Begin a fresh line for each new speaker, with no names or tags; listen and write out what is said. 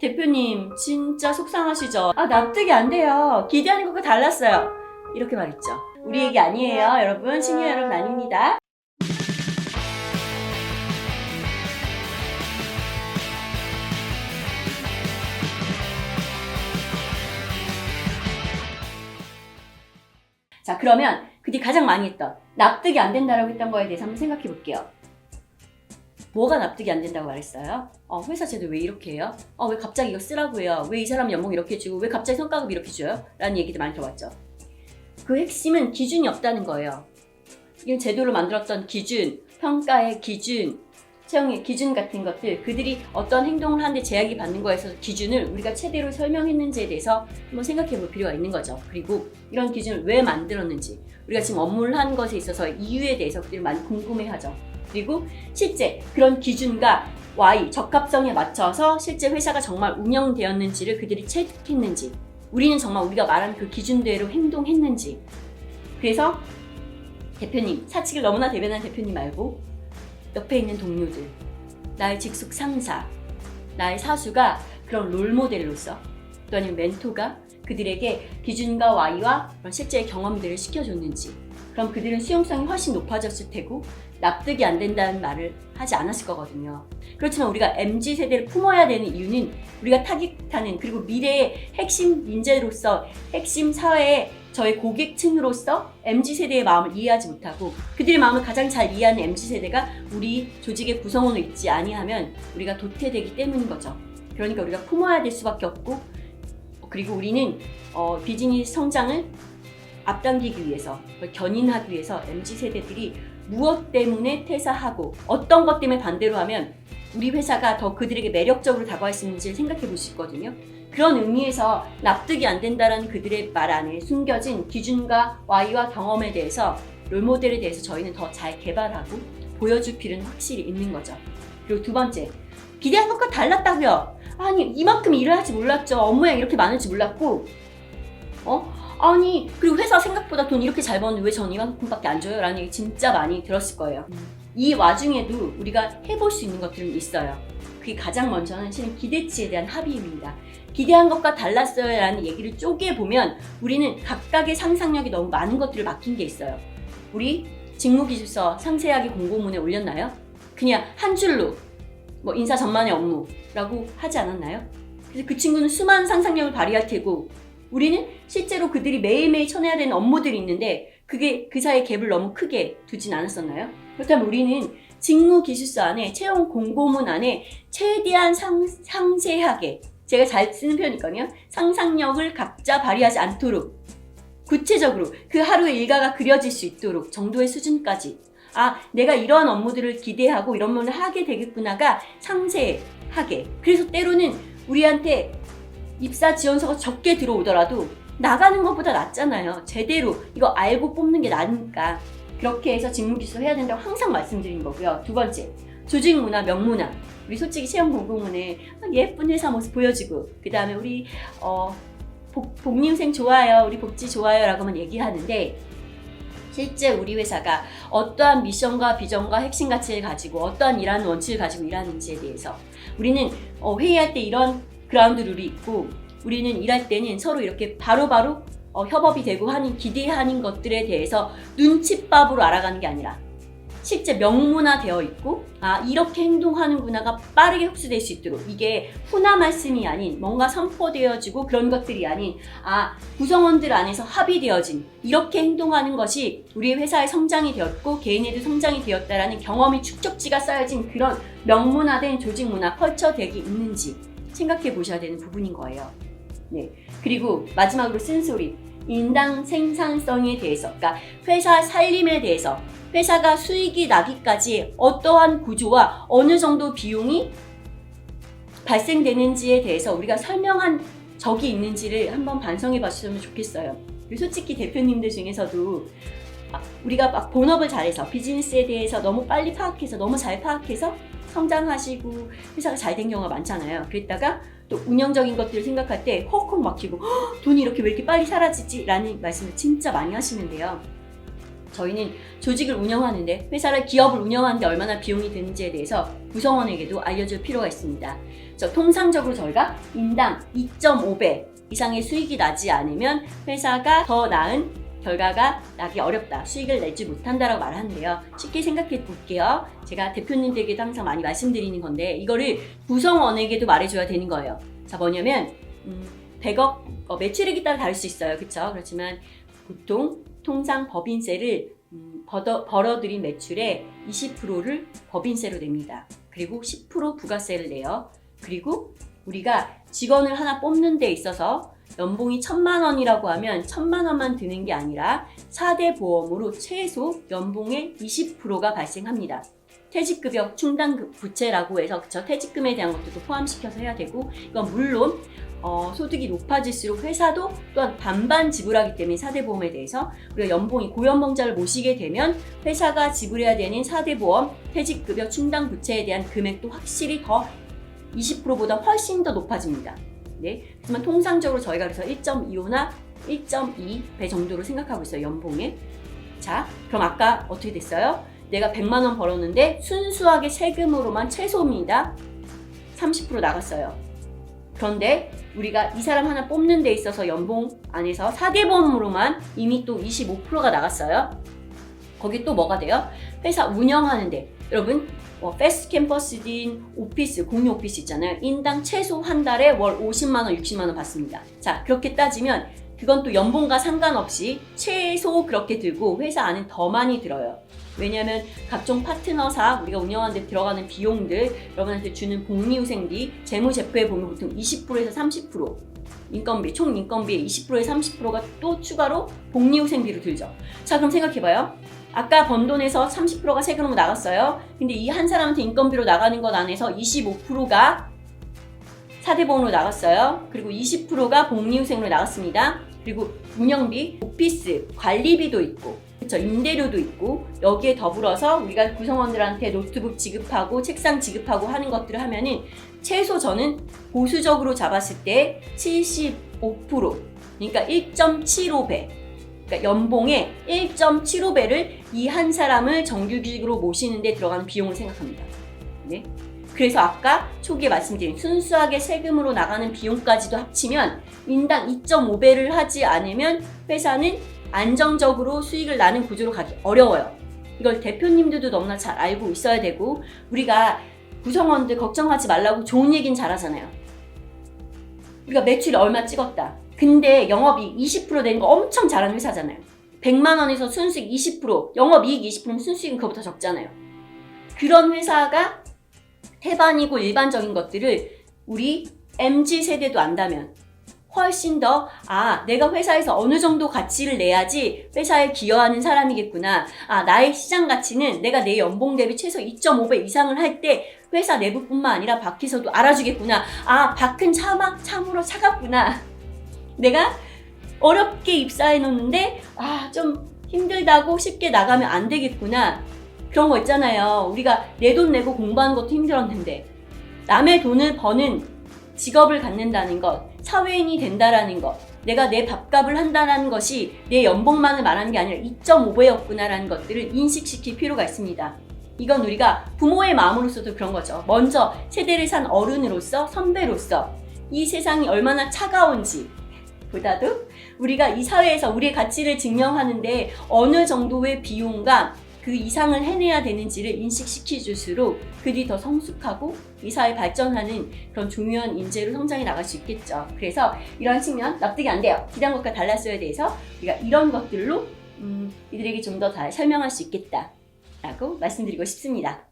대표님 진짜 속상하시죠? 아, 납득이 안 돼요. 기대하는 것과 달랐어요. 이렇게 말했죠. 우리 얘기 아니에요, 여러분. 시니어 여러분 아닙니다. 자, 그러면 그들이 가장 많이 했던 납득이 안 된다라고 했던 거에 대해서 한번 생각해 볼게요. 뭐가 납득이 안 된다고 말했어요? 회사 제도 왜 이렇게 해요? 왜 갑자기 이거 쓰라고 해요? 왜 이 사람 연봉 이렇게 주고 왜 갑자기 성과급 이렇게 줘요? 라는 얘기도 많이 들어봤죠. 그 핵심은 기준이 없다는 거예요. 이런 제도를 만들었던 기준, 평가의 기준, 채용의 기준 같은 것들, 그들이 어떤 행동을 하는데 제약이 받는 거에 있어서 기준을 우리가 제대로 설명했는지에 대해서 한번 생각해 볼 필요가 있는 거죠. 그리고 이런 기준을 왜 만들었는지, 우리가 지금 업무를 한 것에 있어서 이유에 대해서 그들이 많이 궁금해하죠. 그리고 실제 그런 기준과 Y, 적합성에 맞춰서 실제 회사가 정말 운영되었는지를 그들이 체크했는지, 우리는 정말 우리가 말한 그 기준대로 행동했는지. 그래서 대표님, 사측을 너무나 대변하는 대표님 말고 옆에 있는 동료들, 나의 직속 상사, 나의 사수가 그런 롤모델로서, 또 아니면 멘토가 그들에게 기준과 Y와 그런 실제의 경험들을 시켜줬는지, 그럼 그들은 수용성이 훨씬 높아졌을 테고 납득이 안 된다는 말을 하지 않았을 거거든요. 그렇지만 우리가 MZ세대를 품어야 되는 이유는 우리가 타깃하는, 그리고 미래의 핵심 인재로서, 핵심 사회의 저의 고객층으로서 MZ세대의 마음을 이해하지 못하고 그들의 마음을 가장 잘 이해하는 MZ세대가 우리 조직의 구성원으로 있지 아니하면 우리가 도태되기 때문인 거죠. 그러니까 우리가 품어야 될 수밖에 없고, 그리고 우리는 비즈니스 성장을 앞당기기 위해서, 견인하기 위해서 MZ세대들이 무엇 때문에 퇴사하고 어떤 것 때문에 반대로 하면 우리 회사가 더 그들에게 매력적으로 다가갈 수 있는지를 생각해 볼 수 있거든요. 그런 의미에서 납득이 안 된다는 그들의 말 안에 숨겨진 기준과 Y와 경험에 대해서, 롤모델에 대해서 저희는 더 잘 개발하고 보여줄 필요는 확실히 있는 거죠. 그리고 두 번째, 기대한 것과 달랐다고요. 아니, 이만큼 일을 할지 몰랐죠. 업무량이 이렇게 많을 줄 몰랐고, 아니, 그리고 회사 생각보다 돈 이렇게 잘 버는데 왜 전 이만큼밖에 안 줘요? 라는 얘기 진짜 많이 들었을 거예요. 이 와중에도 우리가 해볼 수 있는 것들은 있어요. 그게 가장 먼저는 실은 기대치에 대한 합의입니다. 기대한 것과 달랐어요 라는 얘기를 쪼개보면 우리는 각각의 상상력이 너무 많은 것들을 맡긴 게 있어요. 우리 직무기술서 상세하게 공고문에 올렸나요? 그냥 한 줄로 인사 전반의 업무라고 하지 않았나요? 그래서 그 친구는 수많은 상상력을 발휘할 테고, 우리는 실제로 그들이 매일매일 쳐내야 되는 업무들이 있는데 그게 그 사이의 갭을 너무 크게 두진 않았었나요? 그렇다면 우리는 직무기술서 안에, 채용 공고문 안에 최대한 상세하게, 제가 잘 쓰는 표현이거든요. 상상력을 각자 발휘하지 않도록 구체적으로 그 하루의 일과가 그려질 수 있도록 정도의 수준까지, 내가 이러한 업무들을 기대하고 이런 업무를 하게 되겠구나가 상세하게. 그래서 때로는 우리한테 입사 지원서가 적게 들어오더라도 나가는 것보다 낫잖아요. 제대로 이거 알고 뽑는 게 나으니까. 그렇게 해서 직무기술 해야 된다고 항상 말씀드린 거고요. 두 번째, 조직 문화, 명문화. 우리 솔직히 채용 공고문에 예쁜 회사 모습 보여주고, 그 다음에 우리 복리후생 좋아요, 우리 복지 좋아요 라고만 얘기하는데, 실제 우리 회사가 어떠한 미션과 비전과 핵심 가치를 가지고 어떠한 일하는 원칙을 가지고 일하는지에 대해서, 우리는 회의할 때 이런 그라운드 룰이 있고, 우리는 일할 때는 서로 이렇게 바로바로 협업이 되고 하는, 기대하는 것들에 대해서 눈칫밥으로 알아가는 게 아니라 실제 명문화되어 있고, 이렇게 행동하는구나가 빠르게 흡수될 수 있도록, 이게 훈화 말씀이 아닌 뭔가 선포되어지고 그런 것들이 아닌, 구성원들 안에서 합의되어진 이렇게 행동하는 것이 우리 회사의 성장이 되었고 개인에도 성장이 되었다라는 경험이 축적지가 쌓여진 그런 명문화된 조직 문화, 컬처덱이 있는지 생각해 보셔야 되는 부분인 거예요. 네. 그리고 마지막으로 쓴소리, 인당 생산성에 대해서, 그러니까 회사 살림에 대해서, 회사가 수익이 나기까지 어떠한 구조와 어느 정도 비용이 발생되는지에 대해서 우리가 설명한 적이 있는지를 한번 반성해 봤으면 좋겠어요. 솔직히 대표님들 중에서도 우리가 막 본업을 잘해서 비즈니스에 대해서 너무 빨리 파악해서, 너무 잘 파악해서 성장하시고 회사가 잘 된 경우가 많잖아요. 그랬다가 또 운영적인 것들을 생각할 때 헉헉 막히고 돈이 이렇게 왜 이렇게 빨리 사라지지? 라는 말씀을 진짜 많이 하시는데요. 저희는 조직을 운영하는데, 회사를, 기업을 운영하는데 얼마나 비용이 드는지에 대해서 구성원에게도 알려줄 필요가 있습니다. 통상적으로 저희가 인당 2.5배 이상의 수익이 나지 않으면 회사가 더 나은 결과가 나기 어렵다, 수익을 내지 못한다라고 말하는데요. 쉽게 생각해 볼게요. 제가 대표님들에게도 항상 많이 말씀드리는 건데 이거를 구성원에게도 말해줘야 되는 거예요. 자, 뭐냐면 100억 매출액에 따라 다를 수 있어요. 그렇죠? 그렇지만 보통 통상 법인세를 벌어들인 매출의 20%를 법인세로 냅니다. 그리고 10% 부가세를 내요. 그리고 우리가 직원을 하나 뽑는 데 있어서 연봉이 1,000만 원이라고 하면 1,000만 원만 드는 게 아니라 4대 보험으로 최소 연봉의 20%가 발생합니다. 퇴직급여 충당 부채라고 해서 그쵸? 퇴직금에 대한 것도 포함시켜서 해야 되고, 이건 물론 소득이 높아질수록 회사도 또한 반반 지불하기 때문에 4대 보험에 대해서 우리가 연봉이 고연봉자를 모시게 되면 회사가 지불해야 되는 4대 보험, 퇴직급여 충당 부채에 대한 금액도 확실히 더 20%보다 훨씬 더 높아집니다. 네. 하지만 통상적으로 저희가 그래서 1.25나 1.2배 정도로 생각하고 있어요, 연봉에. 자, 그럼 아까 어떻게 됐어요? 내가 100만 원 벌었는데 순수하게 세금으로만 최소입니다. 30% 나갔어요. 그런데 우리가 이 사람 하나 뽑는 데 있어서 연봉 안에서 4대 보험으로만 이미 또 25%가 나갔어요. 거기 또 뭐가 돼요? 회사 운영하는데, 여러분 패스트 캠퍼스인 오피스, 공유 오피스 있잖아요. 인당 최소 한 달에 월 50만 원, 60만 원 받습니다. 자, 그렇게 따지면 그건 또 연봉과 상관없이 최소 그렇게 들고 회사 안은 더 많이 들어요. 왜냐하면 각종 파트너사, 우리가 운영하는 데 들어가는 비용들, 여러분한테 주는 복리후생비, 재무제표에 보면 보통 20%에서 30% 인건비, 총 인건비의 20%에서 30%가 또 추가로 복리후생비로 들죠. 자, 그럼 생각해봐요. 아까 번 돈에서 30%가 세금으로 나갔어요. 근데 이 한 사람한테 인건비로 나가는 것 안에서 25%가 4대 보험으로 나갔어요. 그리고 20%가 복리후생으로 나갔습니다. 그리고 운영비, 오피스, 관리비도 있고, 그쵸, 임대료도 있고, 여기에 더불어서 우리가 구성원들한테 노트북 지급하고 책상 지급하고 하는 것들을 하면은 최소 저는 보수적으로 잡았을 때 75%, 그러니까 1.75배, 그러니까 연봉의 1.75배를 이 한 사람을 정규직으로 모시는 데 들어가는 비용을 생각합니다. 네? 그래서 아까 초기에 말씀드린 순수하게 세금으로 나가는 비용까지도 합치면 인당 2.5배를 하지 않으면 회사는 안정적으로 수익을 나는 구조로 가기 어려워요. 이걸 대표님들도 너무나 잘 알고 있어야 되고, 우리가 구성원들 걱정하지 말라고 좋은 얘기는 잘하잖아요. 우리가 매출이 얼마 찍었다. 근데 영업이익 20% 되는 거 엄청 잘하는 회사잖아요. 100만 원에서 순수익 20%, 영업이익 20%면 순수익은 그거보다 적잖아요. 그런 회사가 태반이고 일반적인 것들을 우리 MZ세대도 안다면 훨씬 더 내가 회사에서 어느 정도 가치를 내야지 회사에 기여하는 사람이겠구나. 나의 시장 가치는 내가 내 연봉 대비 최소 2.5배 이상을 할 때 회사 내부뿐만 아니라 밖에서도 알아주겠구나. 밖은 참으로 차갑구나. 내가 어렵게 입사해 놓는데 좀 힘들다고 쉽게 나가면 안 되겠구나. 그런 거 있잖아요. 우리가 내 돈 내고 공부하는 것도 힘들었는데 남의 돈을 버는 직업을 갖는다는 것, 사회인이 된다라는 것, 내가 내 밥값을 한다는 것이 내 연봉만을 말하는 게 아니라 2.5배였구나라는 것들을 인식시킬 필요가 있습니다. 이건 우리가 부모의 마음으로서도 그런 거죠. 먼저 세대를 산 어른으로서, 선배로서 이 세상이 얼마나 차가운지 보다도 우리가 이 사회에서 우리의 가치를 증명하는데 어느 정도의 비용과 그 이상을 해내야 되는지를 인식시켜줄수록 그들이 더 성숙하고 이 사회 발전하는 그런 중요한 인재로 성장해 나갈 수 있겠죠. 그래서 이런 측면 납득이 안 돼요. 기대한 것과 달랐어에 대해서 우리가 이런 것들로 이들에게 좀 더 잘 설명할 수 있겠다라고 말씀드리고 싶습니다.